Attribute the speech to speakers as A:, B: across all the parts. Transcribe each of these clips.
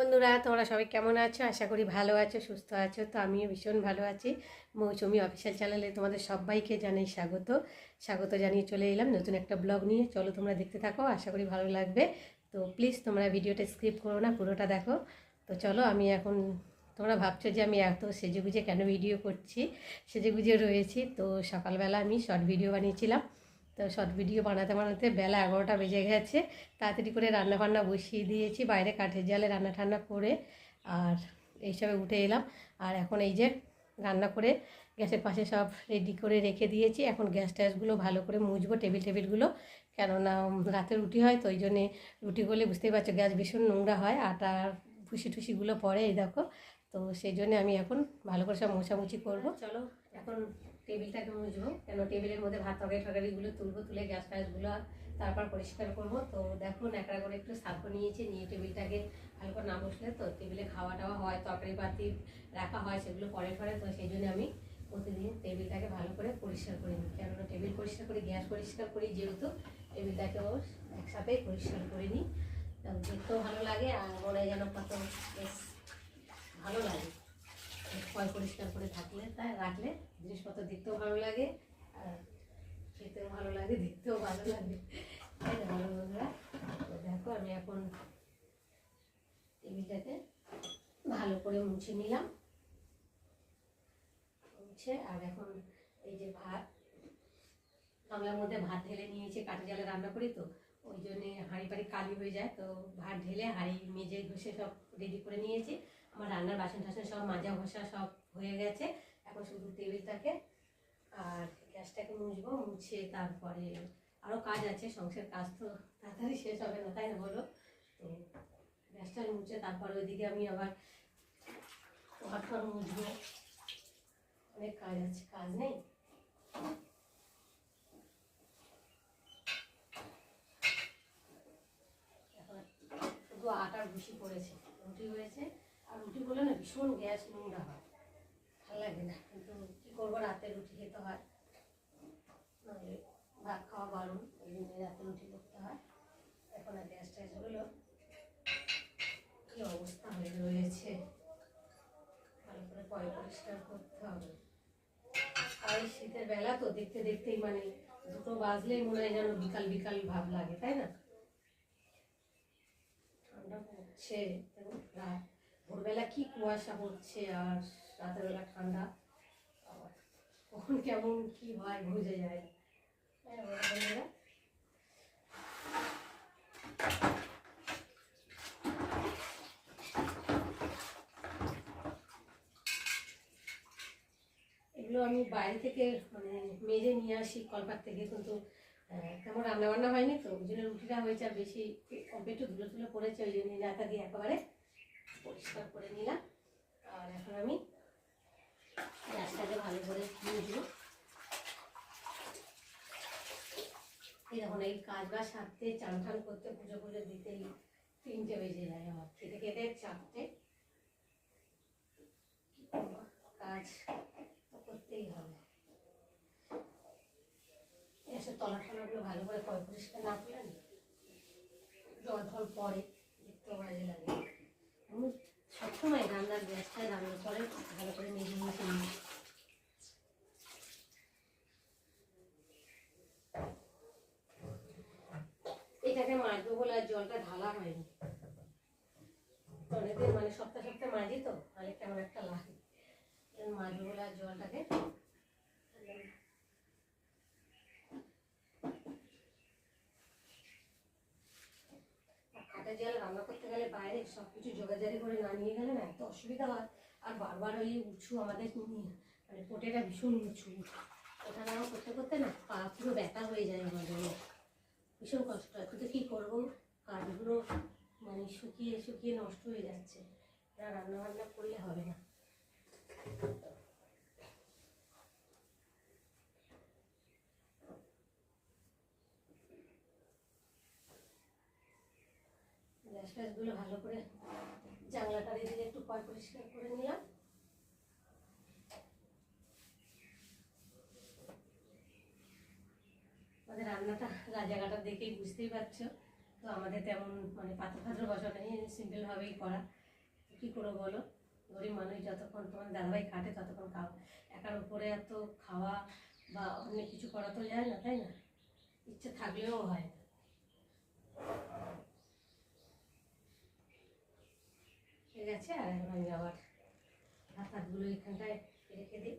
A: বন্ধুরা, তোমরা সবাই কেমন আছো? আশা করি ভালো আছো, সুস্থ আছো। তো আমিও ভীষণ ভালো আছি। মৌসুমি অফিসিয়াল চ্যানেলে তোমাদের সবাইকে জানাই স্বাগত। স্বাগত জানিয়ে চলে এলাম নতুন একটা ব্লগ নিয়ে। চলো তোমরা দেখতে থাকো, আশা করি ভালো লাগবে। তো প্লিজ তোমরা ভিডিওটা স্কিপ করো না, পুরোটা দেখো। তো চলো, আমি এখন, তোমরা ভাবছো যে আমি এত সেজেগুজে কেন ভিডিও করছি। সেজেগুজে রয়েছি। তো সকালবেলা আমি শর্ট ভিডিও বানিয়েছিলাম। তো শর্ট ভিডিও বানাতে বানাতে বেলা 11টা বেজে গেছে। তাড়াতাড়ি করে রান্না বান্না বসিয়ে দিয়েছি, বাইরে কাঠের জালে রান্না ঠান্না করে। আর এইসবে উঠে এলাম। আর এখন এই যে রান্না করে গ্যাসের পাশে সব রেডি করে রেখে দিয়েছি। এখন গ্যাস ট্যাসগুলো ভালো করে মুছবো, টেবিলগুলো। কেননা রাতে রুটি হয়, তো ওই জন্যে রুটি করলে বুঝতেই পারছো গ্যাস ভীষণ নোংরা হয়, আটার ভুসি টুসিগুলো পড়ে, এই দেখো। তো সেই জন্য আমি এখন ভালো করে সব মোছামুছি করবো। চলো এখন টেবিলটাকে মুছবো, কেন টেবিলের মধ্যে ভাত তরকারিগুলো তুলবো, তুলে গ্যাস ফ্যাসগুলো তারপর পরিষ্কার করবো। তো দেখো ন্যাকড়া করে একটু সার্ফ নিয়েছি, নিয়ে টেবিলটাকে ভালো করে না বসলে তো টেবিলে খাওয়া টাওয়া হয়, তরকারি পাতি রাখা হয়, সেগুলো পরে পরে। তো সেই জন্য আমি প্রতিদিন টেবিলটাকে ভালো করে পরিষ্কার করে নিই। কেননা টেবিল পরিষ্কার করি, গ্যাস পরিষ্কার করি, যেহেতু টেবিলটাকেও একসাথেই পরিষ্কার করে নিই। দেখতেও ভালো লাগে আর মনে যেন কত বেশ ভালো লাগে পয় পরিষ্কার করে থাকলে, তাই রাখলে জিনিসপত্র দেখতেও ভালো লাগে আর খেতেও ভালো লাগে, দেখতেও ভালো লাগে, তাই না ভালো বন্ধুরা? তো দেখো আমি এখন টেবিলটাকে ভালো করে মুছে নিলাম, মুছে। আর এখন এই যে ভাত, গামলার মধ্যে ভাত ঢেলে নিয়েছি, কাঠের জালে রান্না করি তো ওই জন্যে হাঁড়ি পাড়ি কালি হয়ে যায়। তো ভাত ঢেলে হাঁড়ি মেজে ঘষে সব রেডি করে নিয়েছি। আমার রান্নার বাসন টাসন সব মাজা ঘষা সব হয়ে গেছে। এখন শুধু টেবিলটাকে আর গ্যাসটাকে মুছবো, মুছে তারপরে আরও কাজ আছে, সংসার কাজ তো তাড়াতাড়ি শেষ হবে না, তাই না বলো? তো গ্যাসটা মুছে তারপরে ওইদিকে আমি আবার ঘর মুছবো, অনেক কাজ আছে, কাজ নেই। এখন শুধু আটার ভুসি পড়েছে, রুটি হয়েছে। আর রুটি করলে না ভীষণ গ্যাস নোংরা হয়, ভালো লাগে না। কিন্তু কী করবো, রাতে রুটি খেতে হয়, নাহলে ভাত খাওয়া বারণ, ওই জন্য রাতে রুটি করতে হয়। এখন আর গ্যাস ট্যাসগুলো কী অবস্থা হয়ে রয়েছে, ভালো করে পরিষ্কার করতে হবে। আর এই শীতের বেলা তো দেখতে দেখতেই মানে 2টো বাজলেই মনে হয় যেন বিকাল বিকাল ভাব লাগে, তাই না? ঠান্ডা পড়ছে, ভোরবেলা কি কুয়াশা পড়ছে আর রাতের বেলা ঠান্ডা, কখন কেমন কি হয় বুঝে যায় না। এগুলো আমি বাইরে থেকে মানে মেজে নিয়ে আসি কলপার থেকে, কিন্তু তেমন রান্নাবান্না হয়নি তো ওই জন্য রুটিটা হয়েছে। আর বেশি অল্প একটু ধুলো ধুলো পড়েছে, ওই জন্য নেতা দিয়ে একেবারে পরিষ্কার করে নিলাম। আর এখন আমি গ্যাসটাকে ভালো করে মুছবো। এই দেখুন, এই কাজ বাজ সারতে, চান টান করতে, পুজো পুজো দিতেই 3টে বেজে যায় আমার, খেতে খেতে 4টে। কাজ তো করতেই হবে। এসে তলা টলাগুলো ভালো করে পরিষ্কার না করলে না জল টল পরে, দেখতেও বাজে লাগে। আমি সবসময় রান্নার গ্যাসটায় রান্না করে ভালো করে মেজে মুছে নিই। এটাকে মাজবো বলে আর জলটা ঢালা হয়নি, অনেকদিন মানে সপ্তাহে সপ্তাহে মাজি তো, তাহলে কেমন একটা লাগে, মাজবো বলে আর জলটাকে। কাঠের জালে রান্না করতে গেলে বাইরে সব কিছু জোগাড়জারি করে না নিয়ে গেলে না এত অসুবিধা হয়। আর বারবার ওই উঁচু আমাদের মানে পোটেটা ভীষণ উঁচু, ওঠা নামা করতে করতে না পা পুরো ব্যথা হয়ে যায় আমার জন্য, ভীষণ কষ্ট হয়। কিন্তু কী করবো, কাঠগুলো মানে শুকিয়ে শুকিয়ে নষ্ট হয়ে যাচ্ছে, রান্না বান্না করলে হবে না। গ্যাস ফ্যাসগুলো ভালো করে জানলাটা দিয়ে একটু পরিষ্কার করে নিলাম। আমাদের রান্নাটা রাজাঘাটা দেখেই বুঝতেই পারছো। তো আমাদের তেমন মানে পাথর ফাথর বসানো নেই, সিম্পলভাবেই করা। কী করে বলো, গরিব মানুষ যতক্ষণ তোমার দাদাভাই কাটে ততক্ষণ খাও, একার উপরে এত খাওয়া বা অন্য কিছু করা তো যায় না, তাই না? ইচ্ছে থাকলেও হয় না। ঠিক আছে, আর এখন আমি আবার হাত হাতগুলো এখানটায় রেখে দিই।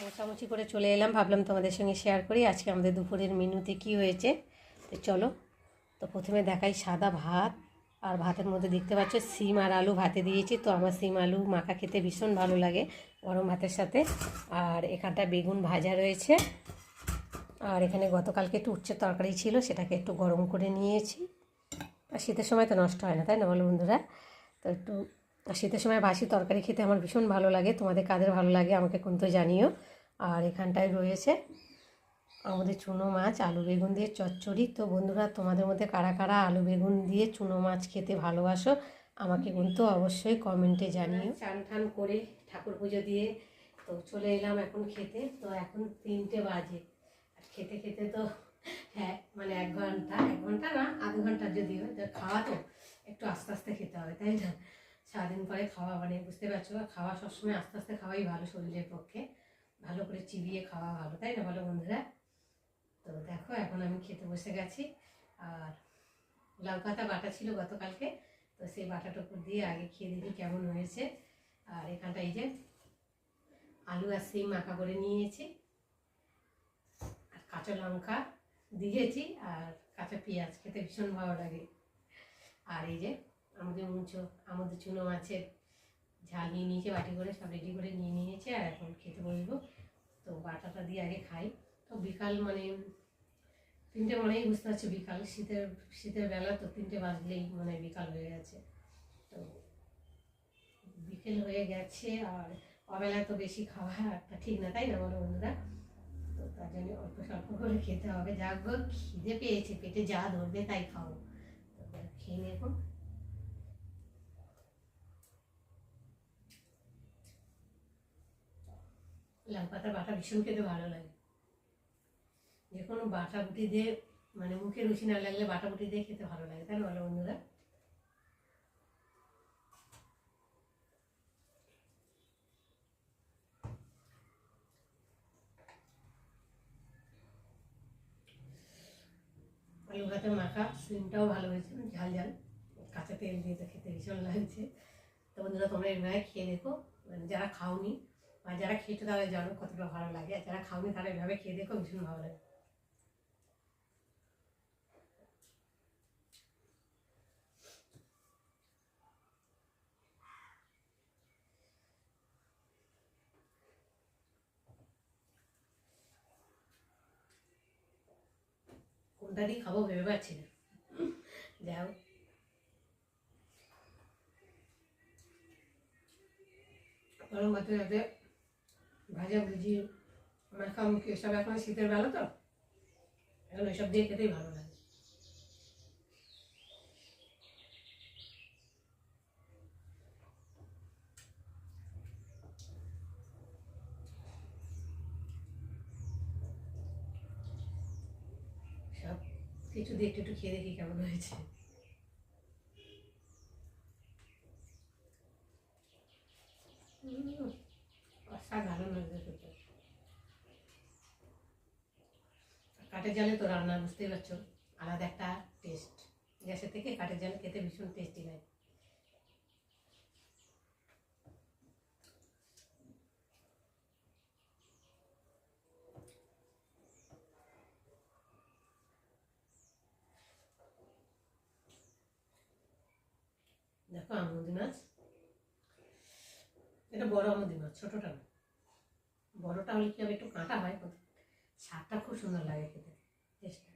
A: মোছামুছি করে চলে এলাম, ভাবলাম তোমাদের সঙ্গে শেয়ার করি আজকে আমাদের দুপুরের মেনুতে কি হয়েছে। তো চলো, তো প্রথমে দেখাই সাদা ভাত, আর ভাতের মধ্যে দেখতে পাচ্ছ সিম আর আলু ভাতে দিয়েছি। তো আমার সিম আলু মাখা খেতে ভীষণ ভালো লাগে গরম ভাতের সাথে। আর এখানটা বেগুন ভাজা রয়েছে, আর এখানে গতকালকে একটু উচ্ছের তরকারি ছিল, সেটাকে একটু গরম করে নিয়েছি। আর শীতের সময় তো নষ্ট হয় না, তাই না বলো বন্ধুরা? তো একটু শীতের সময় বাসি তরকারি খেতে আমার ভীষণ ভালো লাগে, তোমাদের কাদের ভালো লাগে আমাকে কিন্তু জানিও। আর এখানটায় রয়েছে আমাদের চুনো মাছ আলু বেগুন দিয়ে চচ্চড়ি। তো বন্ধুরা, তোমাদের মধ্যে কারা কারা আলু বেগুন দিয়ে চুনো মাছ খেতে ভালোবাসো আমাকে কিন্তু অবশ্যই কমেন্টে জানিও। চান ঠান করে ঠাকুর পুজো দিয়ে তো চলে এলাম এখন খেতে। তো এখন 3টে বাজে, আর খেতে খেতে তো হ্যাঁ মানে 1 ঘন্টা না, আধ ঘন্টা যদিও খাওয়া তো একটু আস্তে আস্তে খেতে হবে, তাই না? সারাদিন পরে খাওয়া মানে বুঝতে পারছো, খাওয়া সবসময় আস্তে আস্তে খাওয়াই ভালো শরীরের পক্ষে, ভালো করে চিবিয়ে খাওয়া ভালো, তাই না বলো বন্ধুরা? তো দেখো এখন আমি খেতে বসে গেছি। আর লাউ পাতা বাটা ছিল গতকালকে, তো সেই বাটাটুকু দিয়ে আগে খেয়ে দেখি কেমন হয়েছে। আর এখানটা এই যে আলু আর সিম মাখা করে নিয়েছি, আর কাঁচা লঙ্কা দিয়েছি, আর কাঁচা পেঁয়াজ, খেতে ভীষণ ভালো লাগে। আর এই যে আমাদের চুনো মাছের ঝাল নিয়ে নিয়েছে বাটি করে, সব রেডি করে নিয়ে নিয়েছে, আর এখন খেতে বসবো। তো বাটাটা দিয়ে আগে খাই। তো বিকাল মানে 3টে মনেই বুঝতে পারছি বিকাল, শীতের বেলা তো 3টে বাজলেই মানে বিকাল হয়ে গেছে। তো বিকেল হয়ে গেছে, আর অবেলায় তো বেশি খাওয়া একটা ঠিক না, তাই না বলো বন্ধুরা? তো তার জন্য অল্প স্বল্প করে খেতে হবে, যা হোক খিদে পেয়েছে, পেটে যা ধরবে তাই খাবো। তো খেয়ে নেব। লাউ পাতার বাটা ভীষণ খেতে ভালো লাগে, যে কোনো বাটা বুটি দিয়ে মানে মুখে রুচি না লাগলে বাটা বুটি দিয়ে খেতে ভালো লাগে, তাই না বলো বন্ধুরা? আলু ভাতে মাখা সিমটাও ভালো হয়েছে, ঝাল ঝাল কাঁচা তেল দিয়ে তো খেতে ভীষণ লাগছে। তো বন্ধুরা, তোমরা এভাবে খেয়ে দেখো, মানে যারা খাওনি বা যারা খেয়েছো তারা জানো কতটা ভালো লাগে, আর যারা খাওনি তারা এভাবে খেয়ে দেখো, ভীষণ ভালো লাগে। কোনটা দিয়ে খাবো ভেবে পাচ্ছি না, যাই হোক। গরম ভাতের সাথে ভাজা ভুজি মাখামুখি এসব এখন শীতের বেলা তো, এখন এসব দিয়ে খেতেই ভালো লাগে। সব কিছু দিয়ে একটু একটু খেয়ে দেখি কেমন হয়েছে। অসাধারণ লাগছে খেতে। কাঠের জালে তো রান্না বুঝতেই পারছো, আলাদা একটা টেস্ট, গ্যাসের থেকে কাঠের জালে খেতে ভীষণ টেস্টি লাগে। দেখো আমুদি মাছ, এটা বড় আমুদি মাছ, ছোটটা না। বড়টা হলে কি হবে, একটু কাঁটা হয়, স্বাদটা খুব সুন্দর লাগে খেতে, টেস্টটা।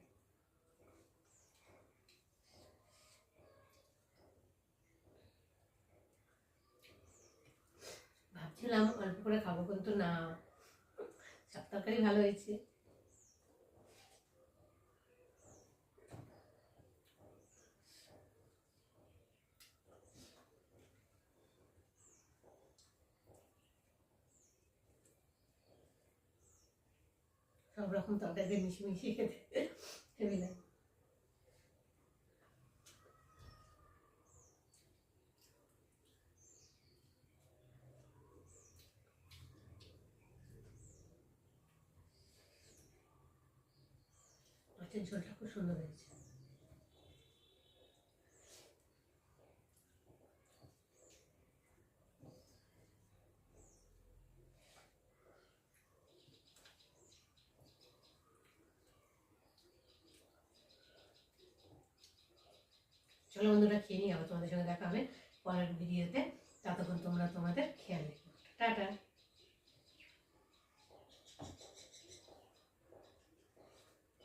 A: ভাবছিলাম অল্প করে খাবো, কিন্তু না, সব তরকারি ভালো হয়েছে। সব রকম তরকারিতে মিশিয়ে খেতে হেভি লাগে। মাছের ঝোলটা খুব সুন্দর হয়েছে। চলো বন্ধুরা খেয়ে নিই, আবার তোমাদের সঙ্গে দেখা হবে পরের ভিডিওতে। ততক্ষণ তোমরা তোমাদের খেয়াল রেখো। টাটা।